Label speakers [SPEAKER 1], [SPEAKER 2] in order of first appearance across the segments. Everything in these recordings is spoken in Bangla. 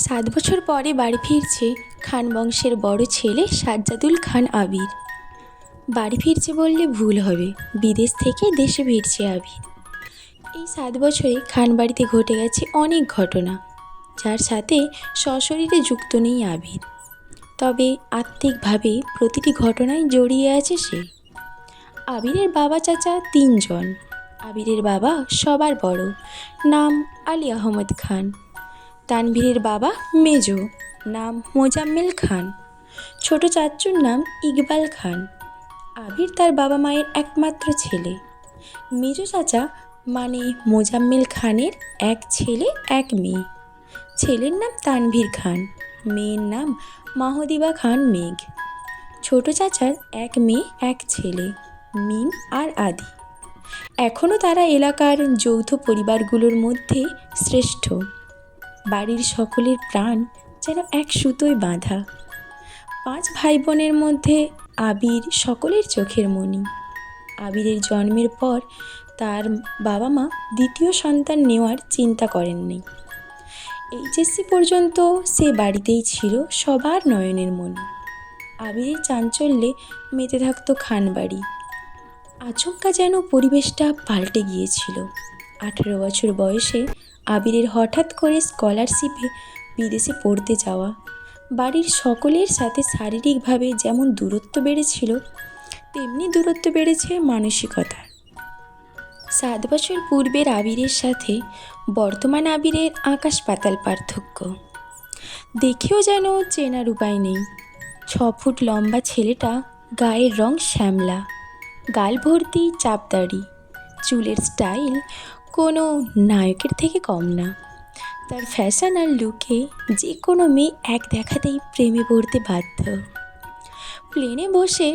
[SPEAKER 1] 7 বছর পরে বাড়ি ফিরছে খান বংশের বড় ছেলে সাজ্জাদুল খান আবির। বাড়ি ফিরছে বললে ভুল হবে, বিদেশ থেকে দেশে ফিরছে আবির। এই 7 বছরে খান বাড়িতে ঘটে গেছে অনেক ঘটনা, যার সাথে সশরীরে যুক্ত নেই আবির, তবে আত্মিকভাবে প্রতিটি ঘটনায় জড়িয়ে আছে সে। আবিরের বাবা চাচা 3 জন। আবিরের বাবা সবার বড়, নাম আলী আহমদ খান। তানভীরের বাবা মেজো, নাম মোজাম্মেল খান। ছোট চাচ্চুর নাম ইকবাল খান। আবির তার বাবা মায়ের একমাত্র ছেলে। মেজো চাচা মানে মোজাম্মেল খানের এক ছেলে এক মেয়ে। ছেলের নাম তানভীর খান, মেয়ের নাম মাহদিবা খান মেঘ। ছোট চাচার এক মেয়ে এক ছেলে, মিম আর আদি। এখনও তারা এলাকার যৌথ পরিবারগুলোর মধ্যে শ্রেষ্ঠ। বাড়ির সকলের প্রাণ যেন এক সুতোয় বাঁধা। 5 ভাই বোনের মধ্যে আবির সকলের চোখের মণি। আবিরের জন্মের পর তার বাবা মা দ্বিতীয় সন্তান নেওয়ার চিন্তা করেননি। এইচএসসি পর্যন্ত সে বাড়িতেই ছিল সবার নয়নের মণি। আবিরের চাঞ্চল্যে মেতে থাকতো খানবাড়ি। আচমকা যেন পরিবেশটা পাল্টে গিয়েছিল। 18 বছর বয়সে আবিরের হঠাৎ করে স্কলারশিপে বিদেশে পড়তে যাওয়া বাড়ির সকলের সাথে শারীরিকভাবে যেমন দূরত্ব বেড়েছিল, তেমনি দূরত্ব বেড়েছে মানসিকতার। 7 বছর পূর্বের আবিরের সাথে বর্তমান আবিরের আকাশ পাতাল পার্থক্য। দেখেও যেন চেনার উপায় নেই। 6 ফুট লম্বা ছেলেটা, গায়ের রং শ্যামলা, গাল ভর্তি চাপদাড়ি, চুলের স্টাইল কোনো নায়কের থেকে কম না। তার ফ্যাশন আর লুকে যে কোনো মেয়ে এক দেখাতেই প্রেমে পড়তে বাধ্য। প্লেনে বসে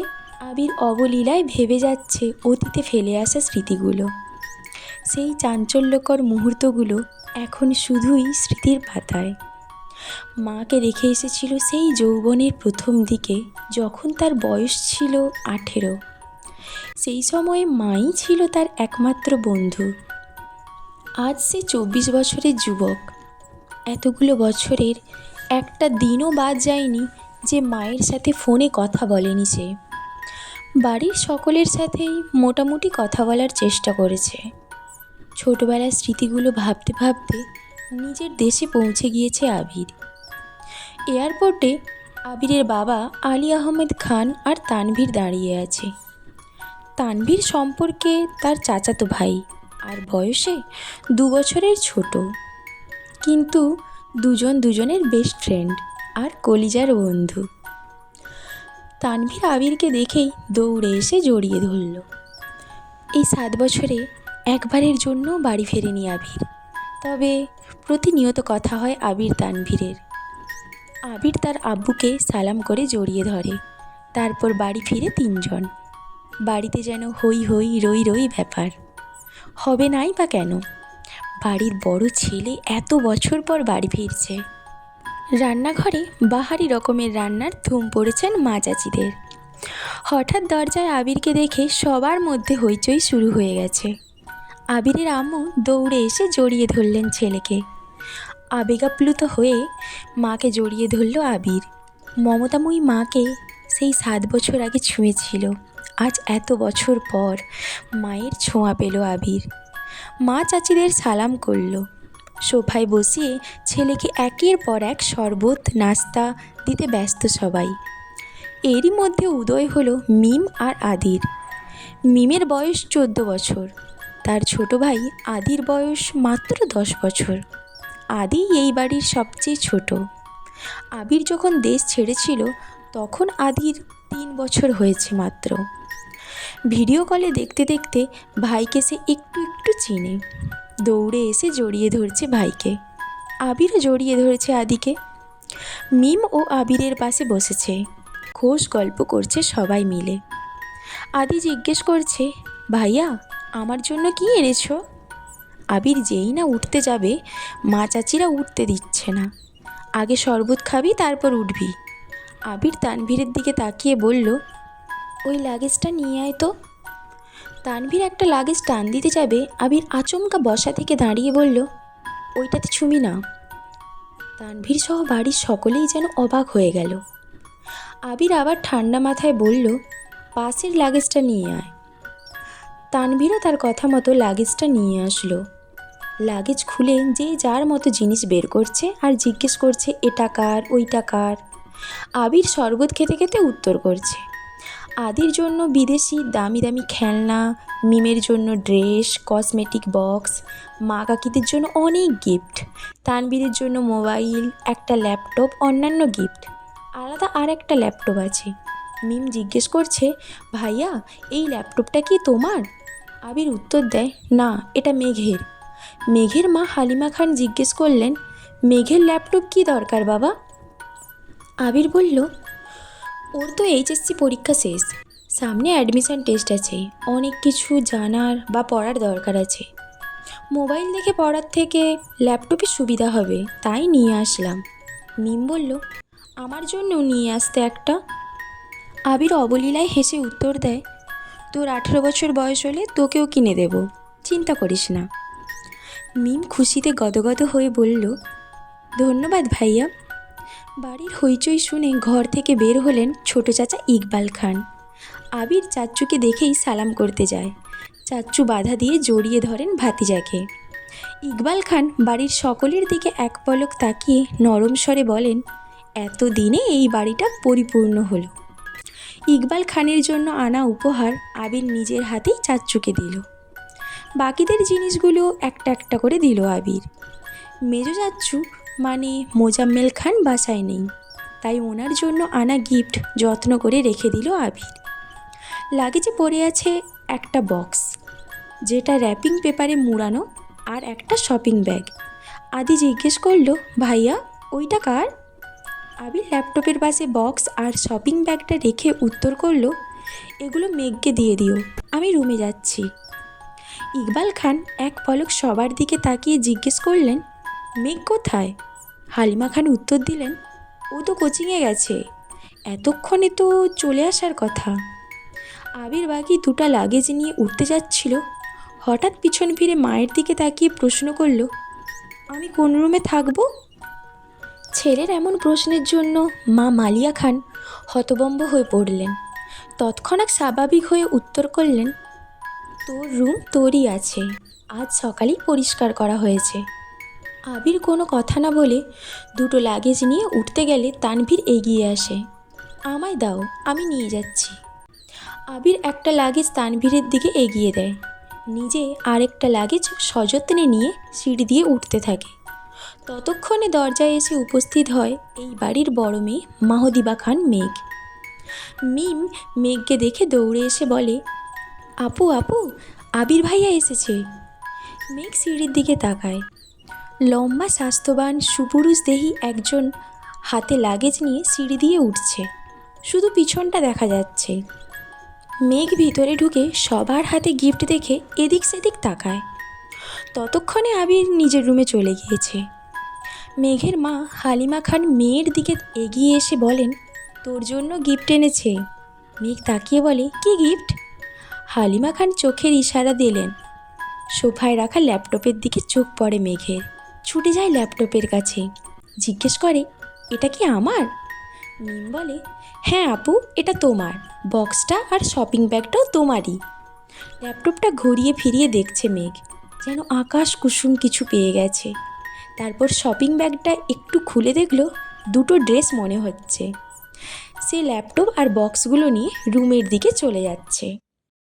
[SPEAKER 1] আবির অবলীলায় ভেবে যাচ্ছে অতীতে ফেলে আসা স্মৃতিগুলো। সেই চাঞ্চল্যকর মুহূর্তগুলো এখন শুধুই স্মৃতির পাতায়। মাকে রেখে এসেছিল সেই যৌবনের প্রথম দিকে, যখন তার বয়স ছিল 18। সেই সময়ে মাই ছিল তার একমাত্র বন্ধু। আজ সে 24 বছরের যুবক। এতগুলো বছরের একটা দিনও বাদ যায়নি যে মায়ের সাথে ফোনে কথা বলেনি সে। বাড়ির সকলের সাথেই মোটামুটি কথা বলার চেষ্টা করেছে। ছোটবেলার স্মৃতিগুলো ভাবতে ভাবতে নিজের দেশে পৌঁছে গিয়েছে আবির। এয়ারপোর্টে আবিরের বাবা আলী আহমেদ খান আর তানভীর দাঁড়িয়ে আছে। তানভীর সম্পর্কে তার চাচাতো ভাই, আর বয়সে 2 বছরের ছোট, কিন্তু দুজন দুজনের বেস্ট ফ্রেন্ড আর কলিজার বন্ধু। তানভীর আবিরকে দেখেই দৌড়ে এসে জড়িয়ে ধরল। এই 7 বছরে একবারের জন্য বাড়ি ফেরেনি আবির, তবে প্রতিনিয়ত কথা হয় আবির তানভীরের। আবির তার আব্বুকে সালাম করে জড়িয়ে ধরে, তারপর বাড়ি ফিরে 3 জন। বাড়িতে যেন হই হই রই রই ব্যাপার। হবে নাই বা কেন, বাড়ির বড় ছেলে এত বছর পর বাড়ি ফিরছে। রান্নাঘরে বাহারি রকমের রান্নার ধুম পড়েছেন মা চাচিদের। হঠাৎ দরজায় আবিরকে দেখে সবার মধ্যে হইচই শুরু হয়ে গেছে। আবিরের আম্মু দৌড়ে এসে জড়িয়ে ধরলেন ছেলেকে। আবেগাপ্লুত হয়ে মাকে জড়িয়ে ধরল আবির। মমতাময়ী মাকে সেই 7 বছর আগে ছুঁয়েছিল, আজ এত বছর পর মায়ের ছোঁয়া পেল আবির। মা চাচিদের সালাম করল। সোফায় বসিয়ে ছেলেকে একের পর এক শরবত নাস্তা দিতে ব্যস্ত সবাই। এরই মধ্যে উদয় হলো মিম আর আদির। মিমের বয়স 14 বছর, তার ছোট ভাই আদির বয়স মাত্র 10 বছর। আদি এই বাড়ির সবচেয়ে ছোট। আবির যখন দেশ ছেড়েছিল তখন আদির 3 বছর হয়েছে মাত্র। ভিডিও কলে দেখতে দেখতে ভাইকে সে একটু একটু চিনে। দৌড়ে এসে জড়িয়ে ধরছে ভাইকে। আবিরও জড়িয়ে ধরেছে আদিকে। মিম ও আবিরের পাশে বসেছে, খোশ গল্প করছে সবাই মিলে। আদি জিজ্ঞেস করছে, ভাইয়া আমার জন্য কি এনেছো? আবির যেই না উঠতে যাবে, মা চাচিরা উঠতে দিচ্ছে না। আগে শরবত খাবি, তারপর উঠবি। আবির তানভীরের দিকে তাকিয়ে বলল, ওই লাগেজটা নিয়ে আয় তো। তানভীর একটা লাগেজ টান দিতে যাবে, আবির আচমকা বসা থেকে দাঁড়িয়ে বলল, ওইটাতে ছুঁবি না। তানভীর সহ বাড়ির সকলেই যেন অবাক হয়ে গেল। আবির আবার ঠান্ডা মাথায় বলল, পাশের লাগেজটা নিয়ে আয়। তানভীরও তার কথা মতো লাগেজটা নিয়ে আসলো। লাগেজ খুলে যে যার মতো জিনিস বের করছে আর জিজ্ঞেস করছে এটা কার ওইটা কার। আবির শরবত খেতে খেতে উত্তর করছে। আদির জন্য বিদেশি দামি দামি খেলনা, মিমের জন্য ড্রেস, কসমেটিক বক্স, মা কাকিদের জন্য অনেক গিফট, তানবীরের জন্য মোবাইল, একটা ল্যাপটপ, অন্যান্য গিফট। আলাদা আর একটা ল্যাপটপ আছে। মিম জিজ্ঞেস করছে, ভাইয়া এই ল্যাপটপটা কি তোমার? আবির উত্তর দেয়, না এটা মেঘের। মেঘের মা হালিমা খান জিজ্ঞেস করলেন, মেঘের ল্যাপটপ কি দরকার বাবা? আবির বলল, ওর তো এইচএসসি পরীক্ষা শেষ, সামনে অ্যাডমিশন টেস্ট আছে, অনেক কিছু জানার বা পড়ার দরকার আছে। মোবাইল দেখে পড়ার থেকে ল্যাপটপে সুবিধা হবে, তাই নিয়ে আসলাম। মিম বলল, আমার জন্যও নিয়ে আসতে একটা। আবির অবলীলায় হেসে উত্তর দেয়, তোর 18 বছর বয়স হলে তোকেও কিনে দেব, চিন্তা করিস না। মিম খুশিতে গদগদ হয়ে বলল, ধন্যবাদ ভাইয়া। বাড়ির হইচই শুনে ঘর থেকে বের হলেন ছোট চাচা ইকবাল খান। আবির চাচ্চুকে দেখেই সালাম করতে যায়। চাচ্চু বাধা দিয়ে জড়িয়ে ধরেন ভাতিজাকে। ইকবাল খান বাড়ির সকলের দিকে এক পলক তাকিয়ে নরম স্বরে বলেন, এতদিনে এই বাড়িটা পরিপূর্ণ হলো। ইকবাল খানের জন্য আনা উপহার আবির নিজের হাতেই চাচ্চুকে দিল। বাকিদের জিনিসগুলো একটা একটা করে দিল আবির। মেজো চাচ্চু মানে মোজাম্মেল খান বাসায় নেই, তাই ওনার জন্য আনা গিফট যত্ন করে রেখে দিল আবির। লাগেজে পড়ে আছে একটা বক্স, যেটা র্যাপিং পেপারে মুড়ানো, আর একটা শপিং ব্যাগ। আদি জিজ্ঞেস করলো, ভাইয়া ওইটা কার? আবির ল্যাপটপের পাশে বক্স আর শপিং ব্যাগটা রেখে উত্তর করলো, এগুলো মেঘকে দিয়ে দিও, আমি রুমে যাচ্ছি। ইকবাল খান এক পলক সবার দিকে তাকিয়ে জিজ্ঞেস করলেন, মেঘ কোথায়? হালিমা খান উত্তর দিলেন, ও তো কোচিংয়ে গেছে, এতক্ষণে তো চলে আসার কথা। আবির বাকি দুটা লাগেজ নিয়ে উঠতে যাচ্ছিল, হঠাৎ পিছন ফিরে মায়ের দিকে তাকিয়ে প্রশ্ন করল, আমি কোন রুমে থাকবো? ছেলের এমন প্রশ্নের জন্য মা মালিয়া খান হতভম্ব হয়ে পড়লেন। তৎক্ষণাৎ স্বাভাবিক হয়ে উত্তর করলেন, তোর রুম তোরই আছে, আজ সকালেই পরিষ্কার করা হয়েছে। আবির কোনো কথা না বলে দুটো লাগেজ নিয়ে উঠতে গেলে তানভীর এগিয়ে আসে, আমায় দাও, আমি নিয়ে যাচ্ছি। আবির একটা লাগেজ তানভীরের দিকে এগিয়ে দেয়, নিজে আরেকটা লাগেজ সযত্নে নিয়ে সিঁড়ি দিয়ে উঠতে থাকে। ততক্ষণে দরজায় এসে উপস্থিত হয় এই বাড়ির বড় মেয়ে মাহদিবা খান মেঘ। মিম মেঘকে দেখে দৌড়ে এসে বলে, আপু আপু, আবির ভাইয়া এসেছে। মেঘ সিঁড়ির দিকে তাকায়। লম্বা স্বাস্থ্যবান সুপুরুষ দেহী একজন হাতে লাগেজ নিয়ে সিঁড়ি দিয়ে উঠছে, শুধু পিছনটা দেখা যাচ্ছে। মেঘ ভিতরে ঢুকে সবার হাতে গিফট দেখে এদিক সেদিক তাকায়। ততক্ষণে আবির নিজের রুমে চলে গিয়েছে। মেঘের মা হালিমা খান মেয়ের দিকে এগিয়ে এসে বলেন, তোর জন্য গিফট এনেছে। মেঘ তাকিয়ে বলে, কি গিফট? হালিমা খান চোখের ইশারা দিলেন। সোফায় রাখা ল্যাপটপের দিকে চোখ পড়ে মেঘের, ছুটে যায় ল্যাপটপের কাছে, জিজ্ঞেস করে, এটা কি আমার? মিম বলে, হ্যাঁ আপু, এটা তোমার, বক্সটা আর শপিং ব্যাগটাও তোমারই। ল্যাপটপটা ঘুরিয়ে ফিরিয়ে দেখছে মেঘ, যেন আকাশ কুসুম কিছু পেয়ে গেছে। তারপর শপিং ব্যাগটা একটু খুলে দেখলো দুটো ড্রেস মনে হচ্ছে। সে ল্যাপটপ আর বক্সগুলো নিয়ে রুমের দিকে চলে যাচ্ছে।